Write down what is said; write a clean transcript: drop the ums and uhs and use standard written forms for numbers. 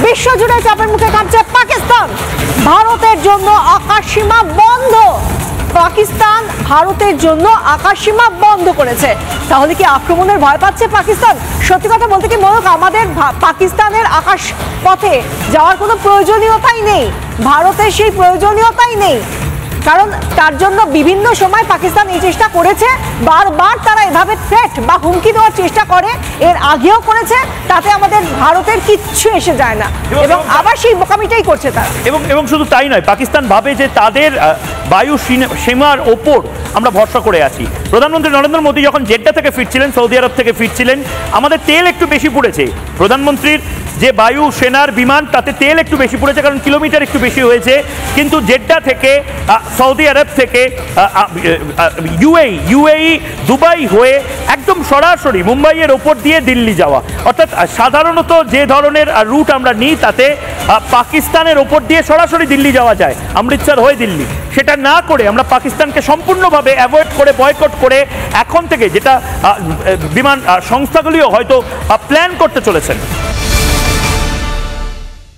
বিশ্বজুড়ে চাপের মুখে কাঁপছে পাকিস্তান। ভারতের জন্য আকাশসীমা বন্ধ। পাকিস্তান ভারতের জন্য আকাশসীমা বন্ধ করেছে। তাহলে কি আক্রমণের ভয় পাচ্ছে পাকিস্তান? সত্যি কথা বলতে কি মনোক, আমাদের পাকিস্তানের আকাশ পথে যাওয়ার কোনো প্রয়োজনীয়তাই নেই, ভারতের সেই প্রয়োজনীয়তাই নেই। কারণ তার জন্য বিভিন্ন সময় পাকিস্তান এই চেষ্টা করেছে, বারবার তারা এভাবে থ্রেট বা হুমকি দেওয়ার চেষ্টা করে, এর আগেও করেছে, তাতে আমাদের ভারতের কিচ্ছু এসে যায় না এবং আবার সেই বোকামিটাই করছে তারা। এবং শুধু তাই নয়, পাকিস্তান ভাবে যে তাদের বায়ু সীমার ওপর আমরা ভরসা করে আছি। প্রধানমন্ত্রী নরেন্দ্র মোদী যখন জেড্ডা থেকে ফিরছিলেন, সৌদি আরব থেকে ফিরছিলেন, আমাদের তেল একটু বেশি পড়েছে। প্রধানমন্ত্রীর যে বায়ু সেনার বিমান, তাতে তেল একটু বেশি পড়েছে কারণ কিলোমিটার একটু বেশি হয়েছে। কিন্তু জেড্ডা থেকে সৌদি আরব থেকে ইউএই দুবাই হয়ে একদম সরাসরি মুম্বাইয়ের ওপর দিয়ে দিল্লি যাওয়া, অর্থাৎ সাধারণত যে ধরনের রুট আমরা নিই তাতে পাকিস্তানের ওপর দিয়ে সরাসরি দিল্লি যাওয়া যায়, অমৃতসর হয়ে দিল্লি। সেটা না করে আমরা পাকিস্তানকে সম্পূর্ণভাবে অ্যাভয়েড করে, বয়কট করে এখন থেকে যেটা বিমান সংস্থাগুলিও হয়তো প্ল্যান করতে চলেছেন।